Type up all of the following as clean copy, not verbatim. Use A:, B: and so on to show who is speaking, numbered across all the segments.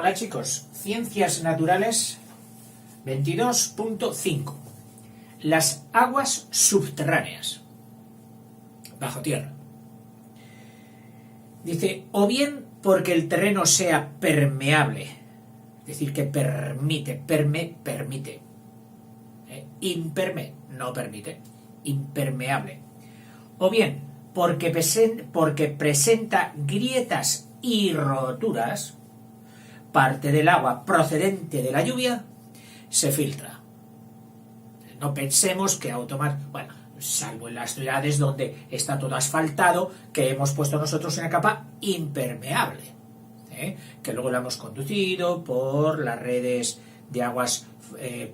A: Hola chicos, Ciencias Naturales 22.5. Las aguas subterráneas, bajo tierra. Dice, o bien porque el terreno sea permeable, es decir, que permite, imperme, no permite, impermeable, o bien porque presenta grietas y roturas, parte del agua procedente de la lluvia se filtra. No pensemos que automáticamente, bueno, salvo en las ciudades donde está todo asfaltado, que hemos puesto nosotros una capa impermeable, que luego la hemos conducido por las redes de aguas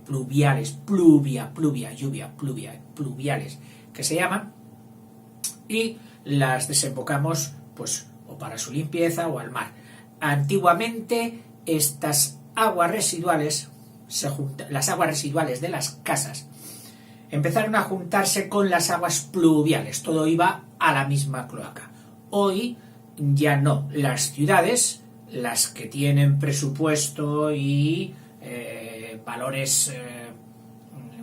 A: pluviales, pluviales, que se llaman, y las desembocamos, pues, o para su limpieza o al mar. Antiguamente estas aguas residuales las aguas residuales de las casas empezaron a juntarse con las aguas pluviales, todo iba a la misma cloaca. Hoy ya no, las ciudades, las que tienen presupuesto y valores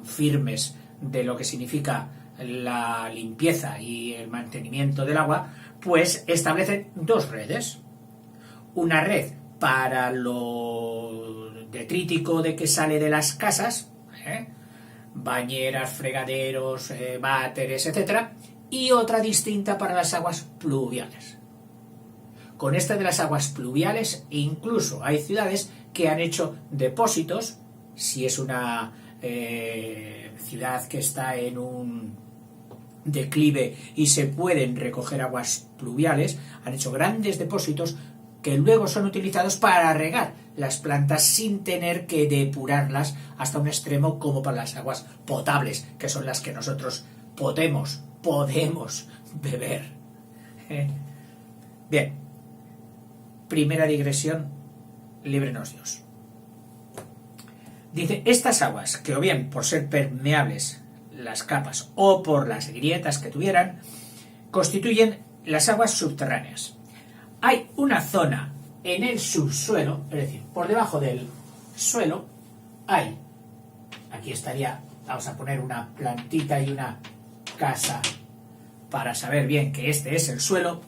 A: firmes de lo que significa la limpieza y el mantenimiento del agua, pues establecen dos redes. Una red para lo detrítico de que sale de las casas, bañeras, fregaderos, váteres, etc. Y otra distinta para las aguas pluviales. Con esta de las aguas pluviales, incluso hay ciudades que han hecho depósitos, si es una ciudad que está en un declive y se pueden recoger aguas pluviales, han hecho grandes depósitos que luego son utilizados para regar las plantas sin tener que depurarlas hasta un extremo como para las aguas potables, que son las que nosotros podemos beber. Bien, primera digresión, líbrenos Dios. Dice, estas aguas, que o bien por ser permeables las capas o por las grietas que tuvieran, constituyen las aguas subterráneas. Hay una zona en el subsuelo, es decir, por debajo del suelo, hay, aquí estaría, vamos a poner una plantita y una casa para saber bien que este es el suelo.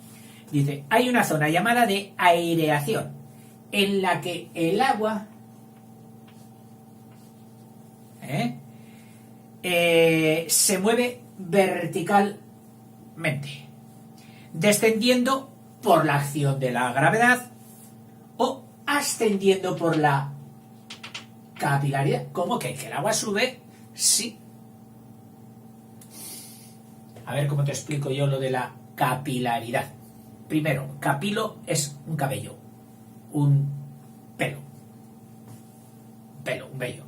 A: Dice, hay una zona llamada de aireación, en la que el agua se mueve verticalmente, descendiendo por la acción de la gravedad o ascendiendo por la capilaridad. ¿Cómo que el agua sube? Sí. A ver cómo te explico yo lo de la capilaridad. Primero, capilo es un cabello, un pelo, un vello.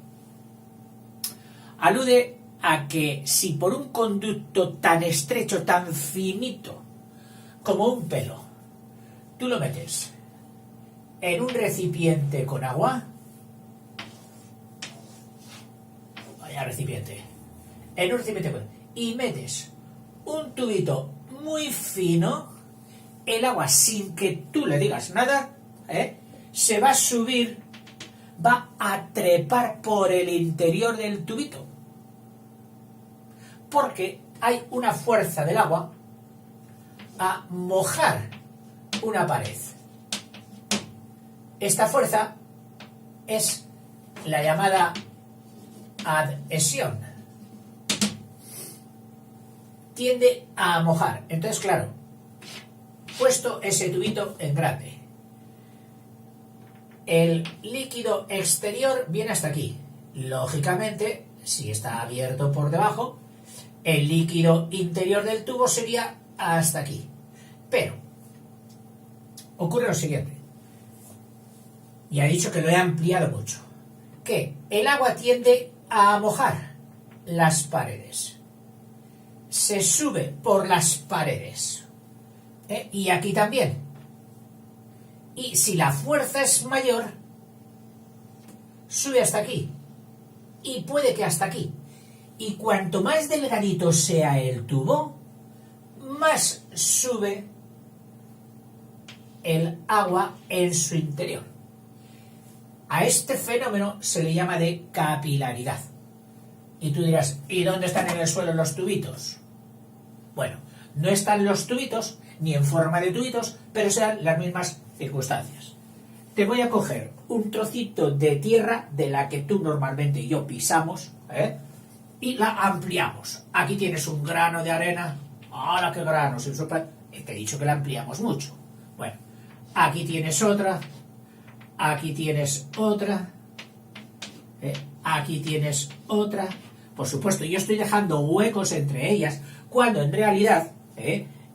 A: Alude a que si por un conducto tan estrecho, tan finito como un pelo, tú lo metes en un recipiente con agua, y metes un tubito muy fino, el agua, sin que tú le digas nada, se va a subir, va a trepar por el interior del tubito, porque hay una fuerza del agua a mojar una pared. Esta fuerza es la llamada adhesión. Tiende a mojar. Entonces, claro, puesto ese tubito en grande, el líquido exterior viene hasta aquí. Lógicamente, si está abierto por debajo, el líquido interior del tubo sería hasta aquí. Pero ocurre lo siguiente, y ha dicho que lo he ampliado mucho, que el agua tiende a mojar las paredes, se sube por las paredes, y aquí también, y si la fuerza es mayor, sube hasta aquí, y puede que hasta aquí, y cuanto más delgadito sea el tubo, más sube el agua en su interior. A este fenómeno se le llama de capilaridad. Y tú dirás, ¿y dónde están en el suelo los tubitos? Bueno, no están los tubitos, ni en forma de tubitos, pero sean las mismas circunstancias. Te voy a coger un trocito de tierra de la que tú normalmente y yo pisamos, y la ampliamos. Aquí tienes un grano de arena. ¡Hala, qué grano! Te he dicho que la ampliamos mucho. Bueno, aquí tienes otra. Aquí tienes otra. Aquí tienes otra. Por supuesto, yo estoy dejando huecos entre ellas, cuando en realidad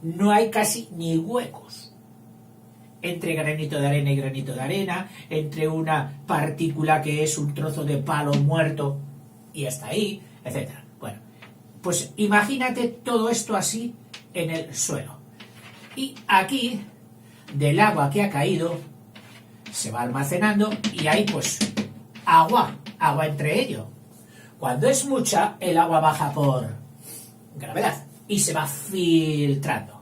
A: no hay casi ni huecos. Entre granito de arena y granito de arena, entre una partícula que es un trozo de palo muerto y hasta ahí, etc. Bueno, pues imagínate todo esto así en el suelo. Y aquí, del agua que ha caído, se va almacenando y hay pues agua entre ello. Cuando es mucha, el agua baja por gravedad y se va filtrando.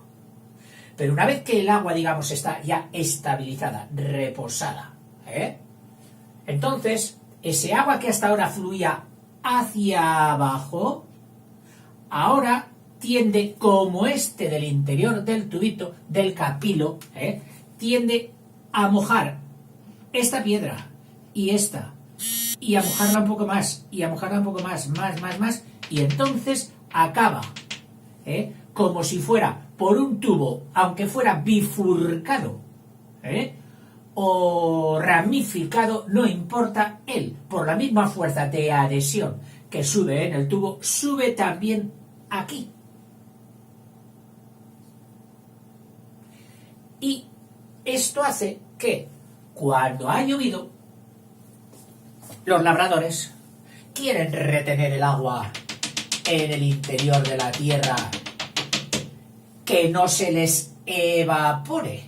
A: Pero una vez que el agua, digamos, está ya estabilizada, reposada, entonces ese agua que hasta ahora fluía hacia abajo, ahora tiende, como este del interior del tubito, del capilo, tiende a mojar esta piedra y esta, y a mojarla un poco más, y a mojarla un poco más, más, y entonces acaba, como si fuera por un tubo, aunque fuera bifurcado, o ramificado, no importa, él, por la misma fuerza de adhesión que sube en el tubo, sube también aquí. Y esto hace que, cuando ha llovido, los labradores quieren retener el agua en el interior de la tierra, que no se les evapore.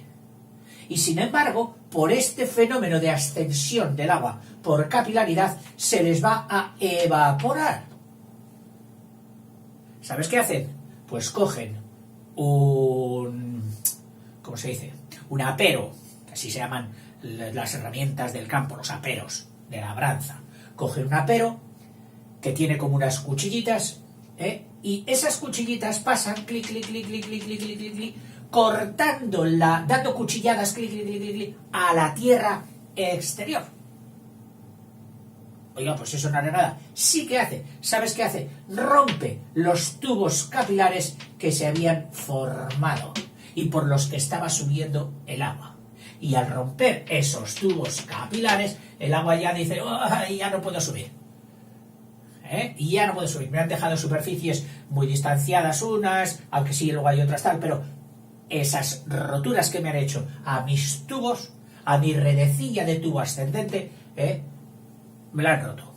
A: Y sin embargo, por este fenómeno de ascensión del agua por capilaridad, se les va a evaporar. ¿Sabes qué hacen? Pues cogen ¿cómo se dice? Un apero, que así se llaman las herramientas del campo, los aperos de labranza. Cogen un apero que tiene como unas cuchillitas, y esas cuchillitas pasan, clic, clic, clic, clic, clic, clic, clic, clic, clic, cortándola, dando cuchilladas, clic, clic, clic, clic, clic, a la tierra exterior. Oiga, pues eso no hará nada. Sí que hace. ¿Sabes qué hace? Rompe los tubos capilares que se habían formado y por los que estaba subiendo el agua. Y al romper esos tubos capilares, el agua ya dice, oh, ya no puedo subir. Y ya no puedo subir. Me han dejado superficies muy distanciadas unas, aunque sí, luego hay otras tal, pero esas roturas que me han hecho a mis tubos, a mi redecilla de tubo ascendente, me la han roto.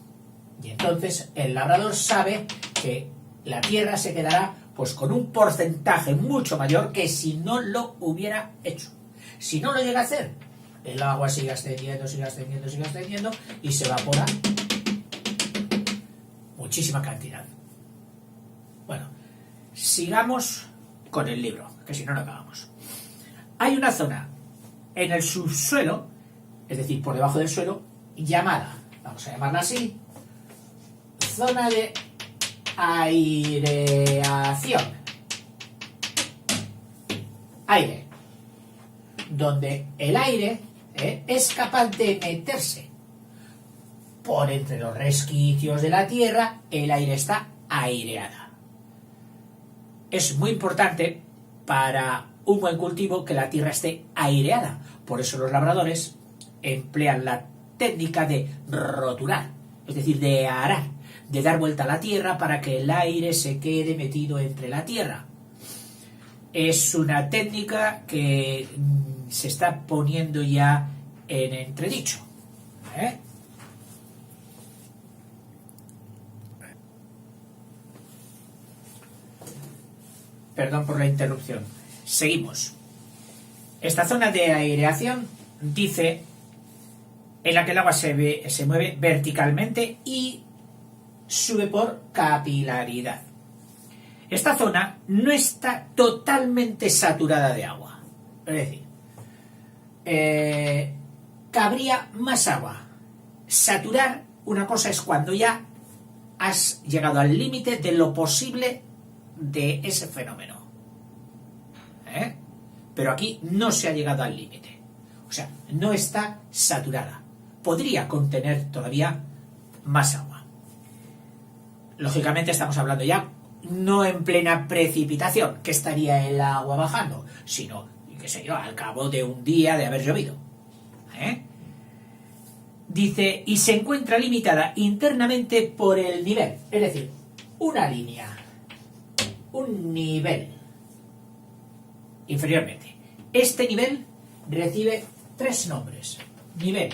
A: Y entonces el labrador sabe que la tierra se quedará pues con un porcentaje mucho mayor que si no lo hubiera hecho. Si no lo llega a hacer, el agua sigue ascendiendo, sigue ascendiendo, sigue ascendiendo y se evapora muchísima cantidad. Bueno, sigamos con el libro, que si no, no acabamos. Hay una zona en el subsuelo, es decir, por debajo del suelo, llamada, vamos a llamarla así, zona de aireación. Aire. Donde el aire es capaz de meterse por entre los resquicios de la tierra, el aire está aireada. Es muy importante para un buen cultivo que la tierra esté aireada. Por eso los labradores emplean la técnica de roturar, es decir, de arar, de dar vuelta a la tierra para que el aire se quede metido entre la tierra. Es una técnica que se está poniendo ya en entredicho. Perdón por la interrupción. Seguimos. Esta zona de aireación dice en la que el agua se mueve verticalmente y sube por capilaridad. Esta zona no está totalmente saturada de agua. Es decir, cabría más agua Saturar, una cosa es cuando ya has llegado al límite de lo posible de ese fenómeno. Pero aquí no se ha llegado al límite. O sea, no está saturada. Podría contener todavía más agua. Lógicamente estamos hablando ya no en plena precipitación, que estaría el agua bajando, sino, qué sé yo, al cabo de un día de haber llovido. Dice, y se encuentra limitada internamente por el nivel, es decir, una línea, un nivel inferiormente. Este nivel recibe 3 nombres: nivel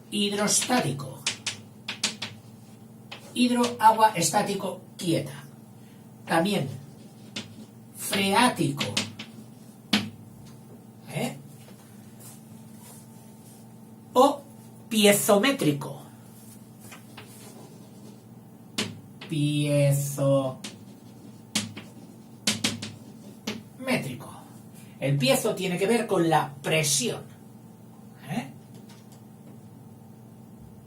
A: hidrostático, agua estático quieta, también freático, o piezométrico. El piezo tiene que ver con la presión.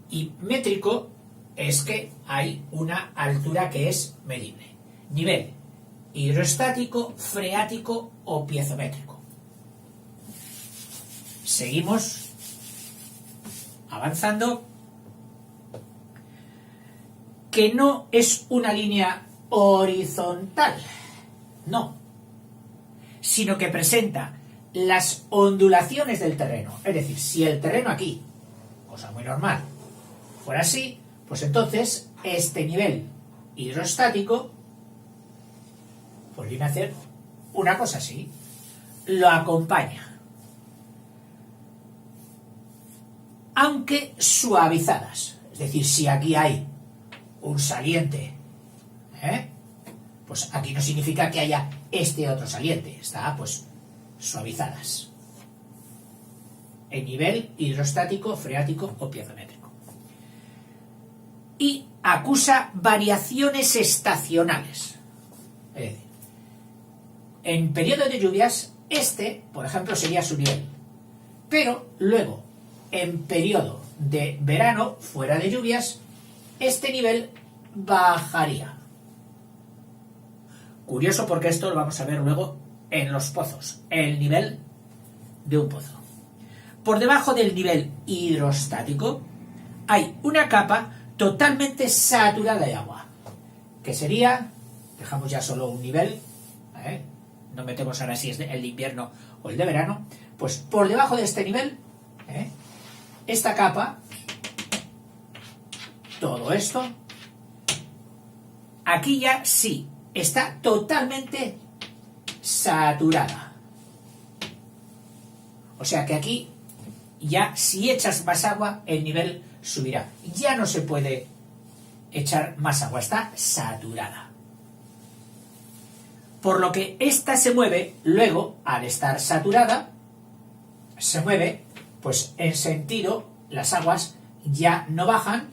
A: Y métrico es que hay una altura que es medible. Nivel hidrostático, freático o piezométrico. Seguimos avanzando. Que no es una línea horizontal, no, sino que presenta las ondulaciones del terreno. Es decir, si el terreno aquí, cosa muy normal, fuera así, pues entonces este nivel hidrostático pues viene a hacer una cosa así, lo acompaña, aunque suavizadas. Es decir, si aquí hay un saliente, pues aquí no significa que haya este otro saliente, está pues suavizadas en nivel hidrostático, freático o piezométrico. Y acusa variaciones estacionales. Es decir, en periodo de lluvias, este, por ejemplo, sería su nivel. Pero luego, en periodo de verano, fuera de lluvias, este nivel bajaría. Curioso, porque esto lo vamos a ver luego en los pozos, el nivel de un pozo. Por debajo del nivel hidrostático hay una capa totalmente saturada de agua, que sería, dejamos ya solo un nivel, no metemos ahora si es el de invierno o el de verano, pues por debajo de este nivel, esta capa, todo esto, aquí ya sí, está totalmente saturada. O sea que aquí ya si echas más agua, el nivel subirá. Ya no se puede echar más agua, está saturada. Por lo que esta se mueve, luego, al estar saturada, se mueve, pues en sentido, las aguas ya no bajan,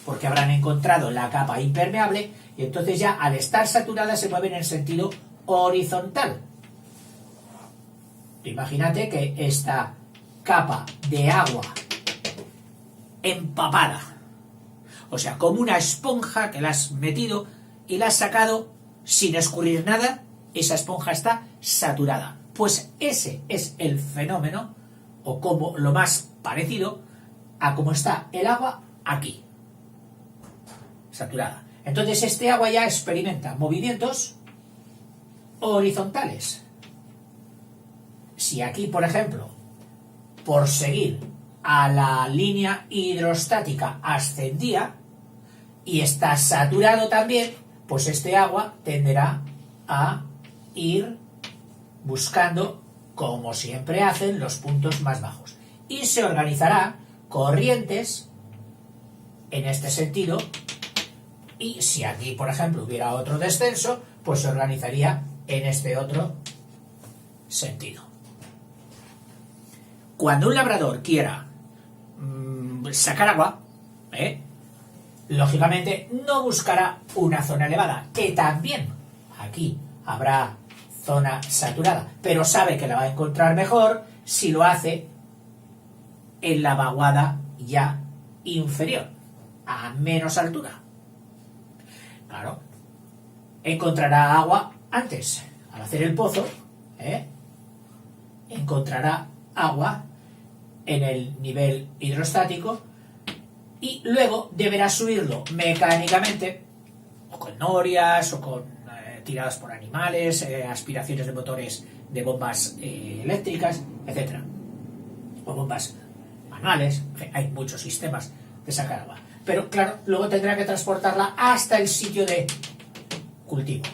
A: porque habrán encontrado la capa impermeable, y entonces ya al estar saturada se mueven en sentido horizontal. Imagínate que esta capa de agua empapada, o sea, como una esponja que la has metido y la has sacado sin escurrir nada, esa esponja está saturada. Pues ese es el fenómeno, o como lo más parecido a cómo está el agua aquí, saturada. Entonces este agua ya experimenta movimientos horizontales. Si aquí, por ejemplo, por seguir a la línea hidrostática ascendía y está saturado también, pues este agua tenderá a ir buscando, como siempre hacen, los puntos más bajos. Y se organizará corrientes en este sentido, y si aquí, por ejemplo, hubiera otro descenso, pues se organizaría en este otro sentido. Cuando un labrador quiera sacar agua, lógicamente no buscará una zona elevada, que también aquí habrá zona saturada, pero sabe que la va a encontrar mejor si lo hace en la vaguada ya inferior, a menos altura. Claro, encontrará agua antes. Al hacer el pozo, encontrará agua en el nivel hidrostático y luego deberá subirlo mecánicamente, o con norias, o con tiradas por animales, aspiraciones de motores de bombas eléctricas, etc. O bombas manuales. Hay muchos sistemas de sacar agua. Pero claro, luego tendrá que transportarla hasta el sitio de cultivo,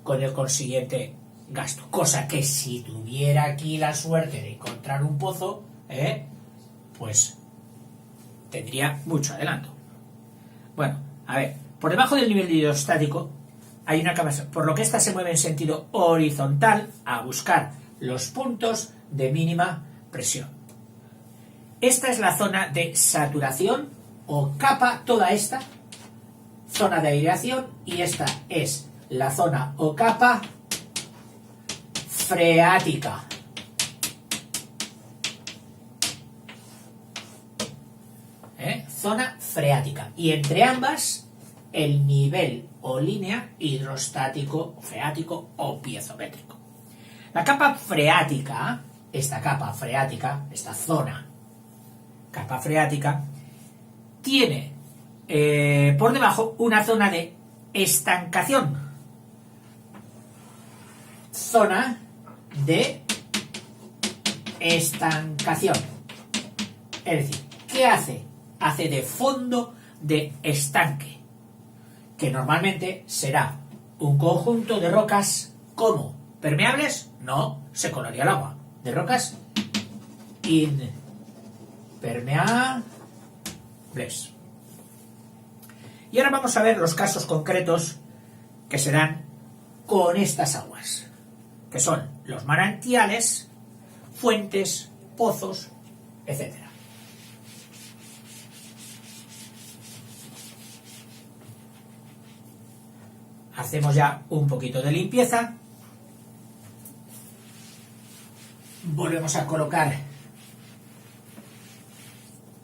A: con el consiguiente gasto. Cosa que si tuviera aquí la suerte de encontrar un pozo, pues tendría mucho adelanto. Bueno, a ver, por debajo del nivel hidrostático hay una capa, por lo que ésta se mueve en sentido horizontal a buscar los puntos de mínima presión. Esta es la zona de saturación o capa, toda esta zona de aireación, y esta es la zona o capa freática. Zona freática. Y entre ambas, el nivel o línea hidrostático, freático o piezométrico. La capa freática, esta zona, capa freática, tiene por debajo una zona de estancación. Zona de estancación. Es decir, ¿qué hace? Hace de fondo de estanque, que normalmente será un conjunto de rocas como permeables, no se colaría el agua, de rocas impermeables. Y ahora vamos a ver los casos concretos que se dan con estas aguas, que son los manantiales, fuentes, pozos, etc. Hacemos ya un poquito de limpieza. Volvemos a colocar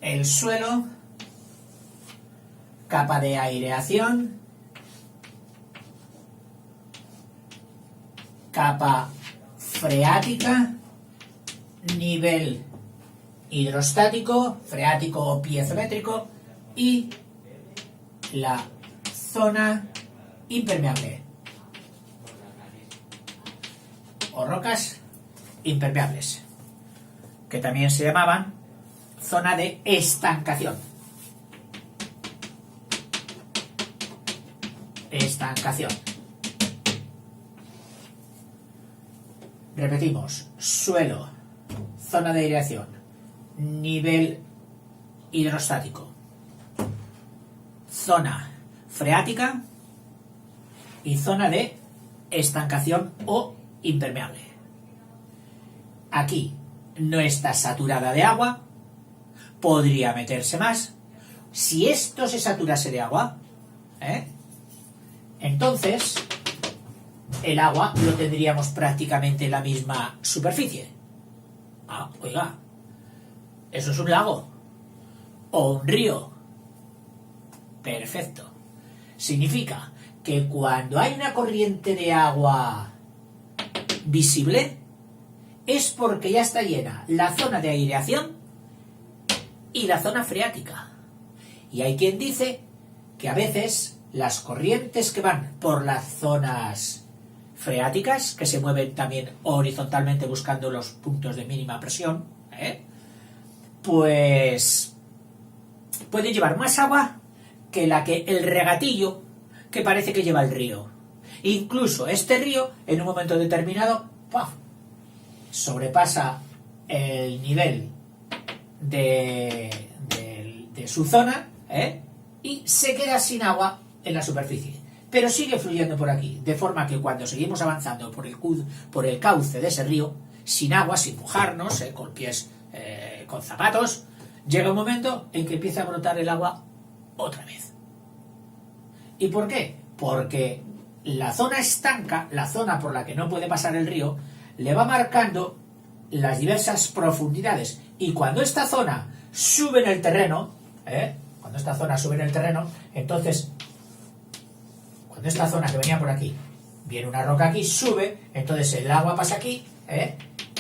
A: el suelo, capa de aireación, capa freática, nivel hidrostático, freático o piezométrico, y la zona impermeable o rocas impermeables, que también se llamaban zona de estancación. Estancación. Repetimos: suelo, zona de aireación, nivel hidrostático, zona freática y zona de estancación o impermeable. Aquí no está saturada de agua, podría meterse más. Si esto se saturase de agua, entonces el agua lo tendríamos prácticamente en la misma superficie. Oiga, eso es un lago o un río. Perfecto. Significa que cuando hay una corriente de agua visible es porque ya está llena la zona de aireación y la zona freática. Y hay quien dice que a veces las corrientes que van por las zonas freáticas, que se mueven también horizontalmente buscando los puntos de mínima presión, pues pueden llevar más agua que el regatillo que parece que lleva el río. Incluso este río, en un momento determinado, ¡puf!, sobrepasa el nivel de su zona, y se queda sin agua en la superficie, pero sigue fluyendo por aquí, de forma que cuando seguimos avanzando por el cauce de ese río, sin agua, sin mojarnos, con pies, con zapatos, llega un momento en que empieza a brotar el agua otra vez. ¿Y por qué? Porque la zona estanca, la zona por la que no puede pasar el río, le va marcando las diversas profundidades Y cuando esta zona sube en el terreno, entonces, cuando esta zona que venía por aquí, viene una roca aquí, sube, entonces el agua pasa aquí,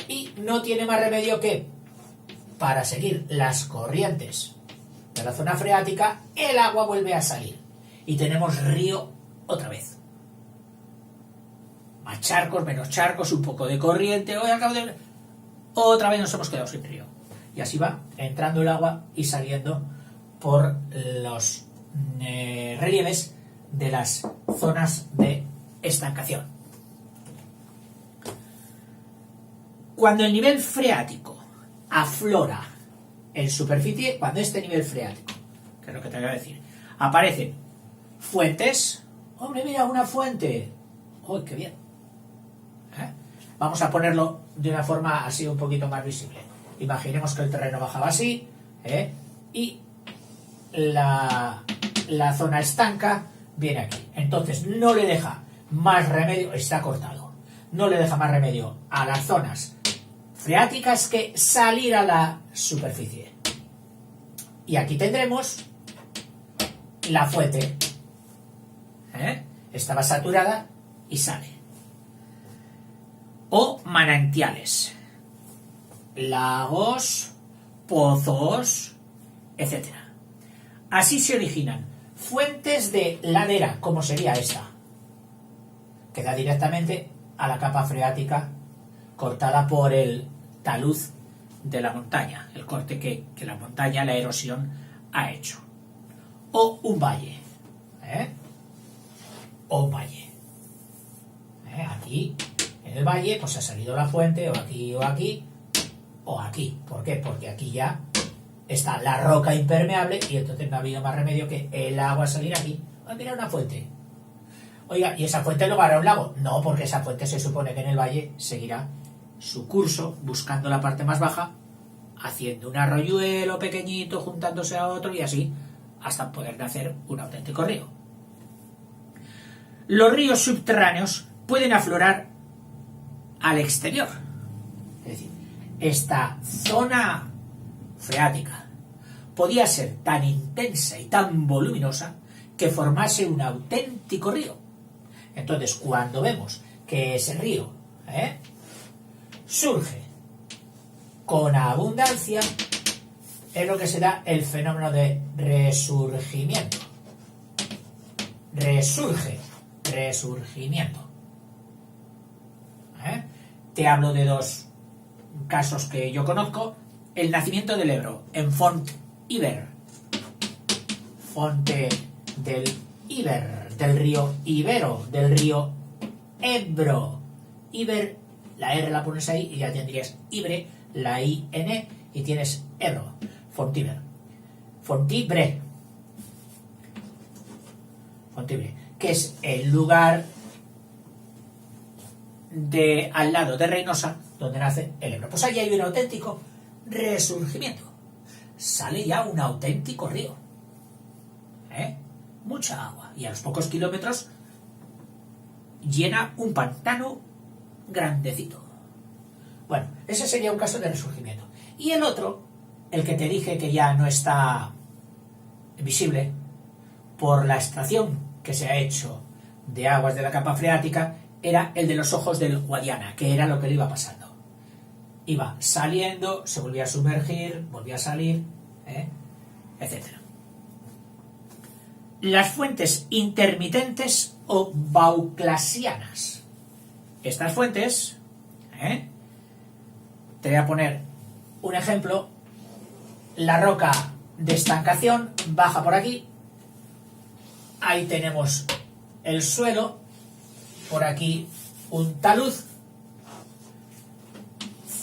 A: y no tiene más remedio que, para seguir las corrientes de la zona freática, el agua vuelve a salir. Y tenemos río otra vez. Más charcos, menos charcos, un poco de corriente, otra vez nos hemos quedado sin río. Y así va entrando el agua y saliendo por los relieves de las zonas de estancación. Cuando el nivel freático aflora en superficie, cuando este nivel freático, que es lo que te voy a decir, aparecen fuentes. ¡Hombre, mira, una fuente! ¡Uy, qué bien! Vamos a ponerlo de una forma así un poquito más visible. Imaginemos que el terreno bajaba así, y la zona estanca viene aquí. Entonces no le deja más remedio, está cortado, no le deja más remedio a las zonas freáticas que salir a la superficie. Y aquí tendremos la fuente. Estaba saturada y sale. O manantiales, lagos, pozos, etc. Así se originan fuentes de ladera, como sería esta, que da directamente a la capa freática cortada por el talud de la montaña, el corte que la montaña, la erosión, ha hecho. O un valle, o un valle. Aquí, en el valle, pues ha salido la fuente, o aquí, o aquí, o aquí. ¿Por qué? Porque aquí ya está la roca impermeable y entonces no ha habido más remedio que el agua salir aquí. Mira, una fuente. Oiga, ¿y esa fuente luego hará un lago? No, porque esa fuente se supone que en el valle seguirá su curso buscando la parte más baja, haciendo un arroyuelo pequeñito, juntándose a otro y así hasta poder nacer un auténtico río. Los ríos subterráneos pueden aflorar al exterior. Es decir, esta zona freática podía ser tan intensa y tan voluminosa que formase un auténtico río. Entonces, cuando vemos que ese río surge con abundancia, es lo que se da el fenómeno de resurgimiento. Resurgimiento. Te hablo de dos casos que yo conozco. El nacimiento del Ebro en Font Iber. Fonte del Iber, del río Ibero, del río Ebro. Iber, la R la pones ahí y ya tendrías Ibre, la I-N, y tienes Ebro. Fontiber. Fontibre, que es el lugar de al lado de Reynosa donde nace el Ebro. Pues allí hay un auténtico resurgimiento. Sale ya un auténtico río. Mucha agua. Y a los pocos kilómetros llena un pantano grandecito. Bueno, ese sería un caso de resurgimiento. Y el otro, el que te dije que ya no está visible por la extracción que se ha hecho de aguas de la capa freática, era el de los ojos del Guadiana, que era lo que le iba pasando. Iba saliendo, se volvía a sumergir, volvía a salir, etc. Las fuentes intermitentes o bauclasianas. Estas fuentes, te voy a poner un ejemplo. La roca de estancación baja por aquí. Ahí tenemos el suelo. Por aquí un talud.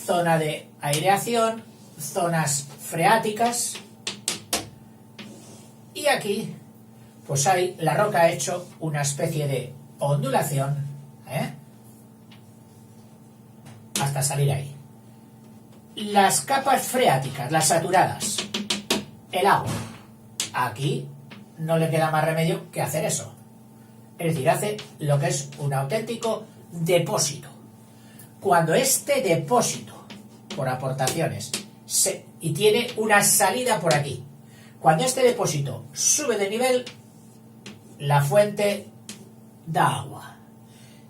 A: Zona de aireación. Zonas freáticas. Y aquí, pues hay, la roca ha hecho una especie de ondulación, hasta salir ahí. Las capas freáticas, las saturadas, el agua, aquí no le queda más remedio que hacer eso. Es decir, hace lo que es un auténtico depósito. Cuando este depósito, por aportaciones, y tiene una salida por aquí. Cuando este depósito sube de nivel, la fuente da agua.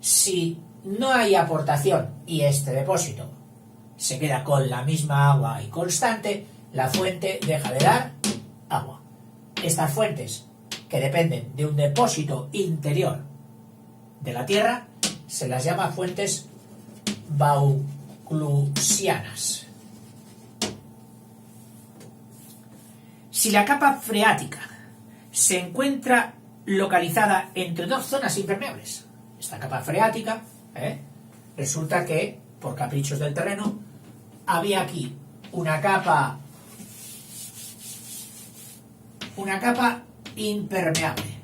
A: Si no hay aportación y este depósito se queda con la misma agua y constante, la fuente deja de dar agua. Estas fuentes, que dependen de un depósito interior de la Tierra, se las llama fuentes vauclusianas. Si la capa freática se encuentra localizada entre dos zonas impermeables, esta capa freática, resulta que, por caprichos del terreno, había aquí una capa impermeable,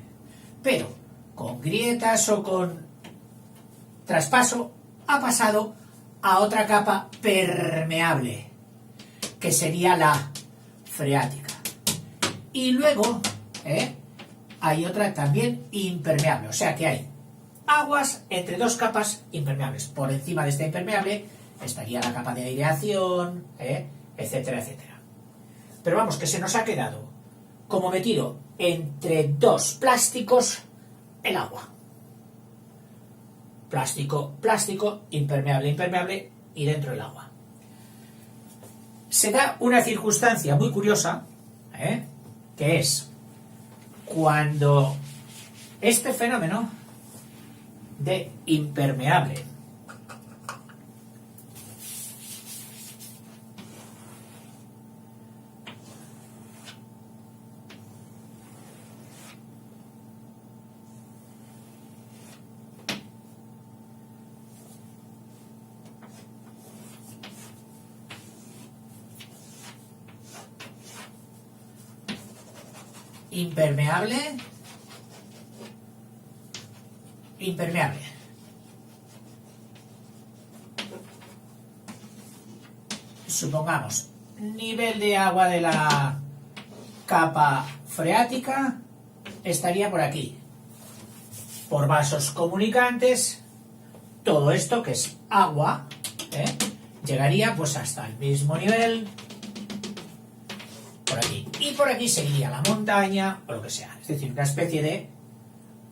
A: pero con grietas o con traspaso ha pasado a otra capa permeable, que sería la freática. Y luego hay otra también impermeable, o sea que hay aguas entre dos capas impermeables. Por encima de esta impermeable estaría la capa de aireación, etcétera, etcétera. Pero vamos, que se nos ha quedado como metido entre dos plásticos el agua. Plástico, plástico, impermeable, impermeable y dentro el agua. Se da una circunstancia muy curiosa, que es cuando este fenómeno de impermeable impermeable. Supongamos, nivel de agua de la capa freática estaría por aquí. Por vasos comunicantes, todo esto que es agua, llegaría pues hasta el mismo nivel por aquí. Y por aquí seguiría la montaña o lo que sea. Es decir, una especie de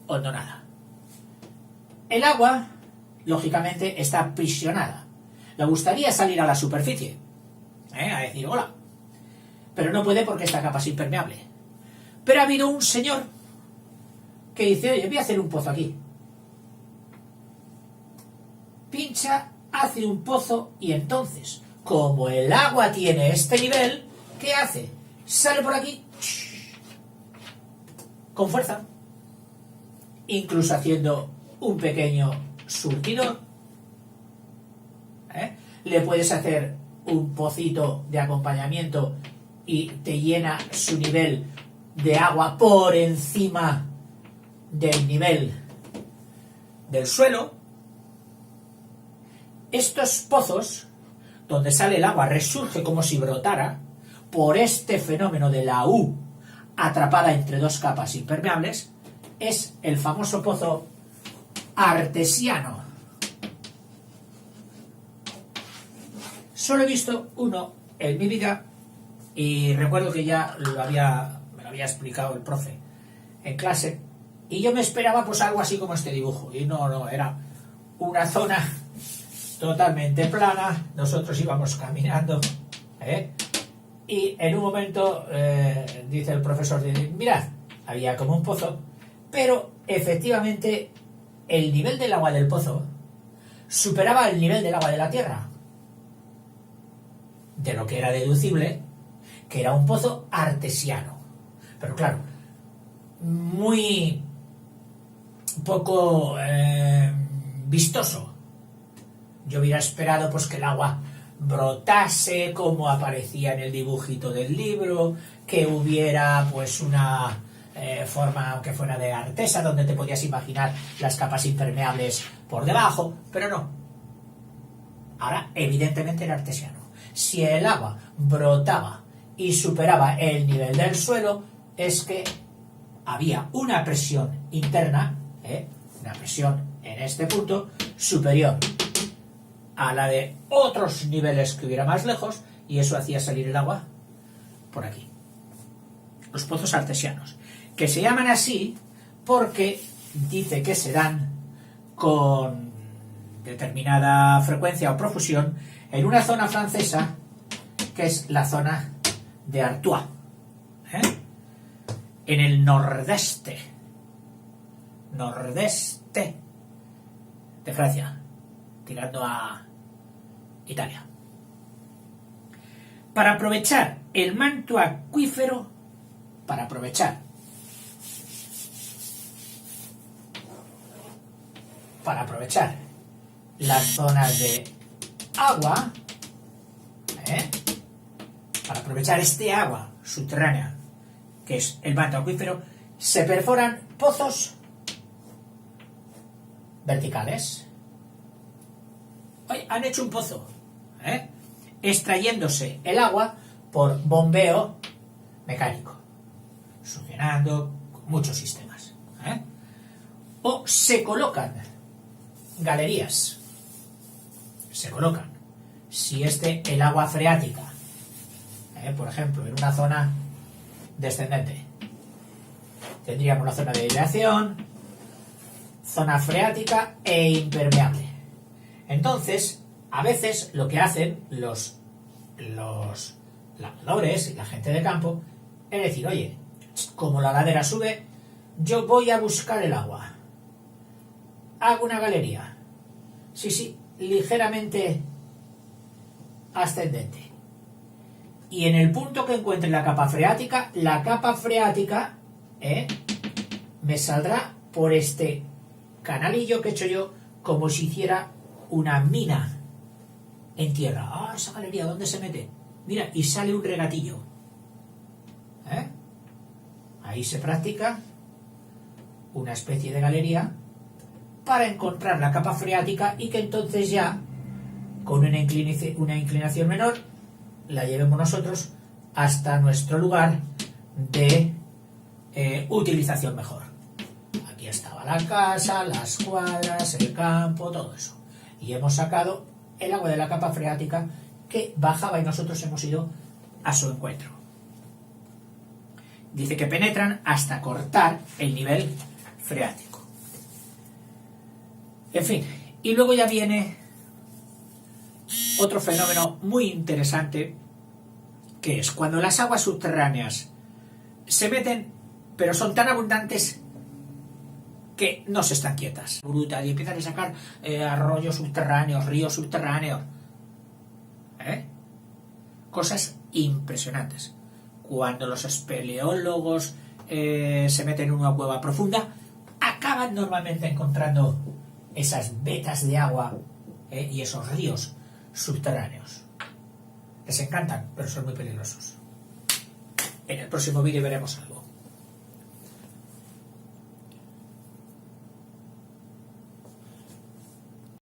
A: hondonada. El agua, lógicamente, está aprisionada. Le gustaría salir a la superficie, a decir hola. Pero no puede porque esta capa es impermeable. Pero ha habido un señor que dice, oye, voy a hacer un pozo aquí. Pincha, hace un pozo y entonces, como el agua tiene este nivel, ¿qué hace? Sale por aquí con fuerza, incluso haciendo un pequeño surtidor. Le puedes hacer un pocito de acompañamiento y te llena su nivel de agua por encima del nivel del suelo. Estos pozos, donde sale el agua, resurge como si brotara por este fenómeno de la U atrapada entre dos capas impermeables, es el famoso pozo artesiano. Solo he visto uno en mi vida y recuerdo que ya me lo había explicado el profe en clase y yo me esperaba pues algo así como este dibujo y no, era una zona totalmente plana. Nosotros íbamos caminando, y en un momento dice el profesor, mirad, había como un pozo, pero efectivamente el nivel del agua del pozo superaba el nivel del agua de la tierra, de lo que era deducible que era un pozo artesiano. Pero claro, muy poco vistoso. Yo hubiera esperado pues que el agua brotase como aparecía en el dibujito del libro, que hubiera pues una forma que fuera de artesa, donde te podías imaginar las capas impermeables por debajo, pero no. Ahora, evidentemente era artesiano. Si el agua brotaba y superaba el nivel del suelo, es que había una presión interna, una presión en este punto superior a la de otros niveles que hubiera más lejos, y eso hacía salir el agua por aquí. Los pozos artesianos, que se llaman así porque dice que se dan con determinada frecuencia o profusión en una zona francesa que es la zona de Artois, en el nordeste de Francia, tirando a Italia. Para aprovechar el manto acuífero, para aprovechar las zonas de agua, para aprovechar este agua subterránea, que es el manto acuífero, se perforan pozos verticales. Hoy han hecho un pozo, extrayéndose el agua por bombeo mecánico, succionando con muchos sistemas. O se colocan galerías, si el agua freática, por ejemplo, en una zona descendente, tendríamos la zona de aireación, zona freática e impermeable. Entonces, a veces lo que hacen los labradores y la gente de campo es decir, oye, como la ladera sube, yo voy a buscar el agua. Hago una galería. Sí, ligeramente ascendente. Y en el punto que encuentre la capa freática me saldrá por este canalillo que he hecho yo, como si hiciera una mina en tierra. Esa galería, ¿dónde se mete? Mira, y sale un regatillo. Ahí se practica una especie de galería para encontrar la capa freática y que entonces ya, con una inclinación menor, la llevemos nosotros hasta nuestro lugar de utilización mejor. Aquí estaba la casa, las cuadras, el campo, todo eso. Y hemos sacado el agua de la capa freática que bajaba y nosotros hemos ido a su encuentro. Dice que penetran hasta cortar el nivel freático. En fin, y luego ya viene otro fenómeno muy interesante, que es cuando las aguas subterráneas se meten, pero son tan abundantes que no se están quietas. Brutas, y empiezan a sacar arroyos subterráneos, ríos subterráneos. Cosas impresionantes. Cuando los espeleólogos se meten en una cueva profunda, acaban normalmente encontrando esas vetas de agua y esos ríos subterráneos. Les encantan, pero son muy peligrosos. En el próximo vídeo veremos algo.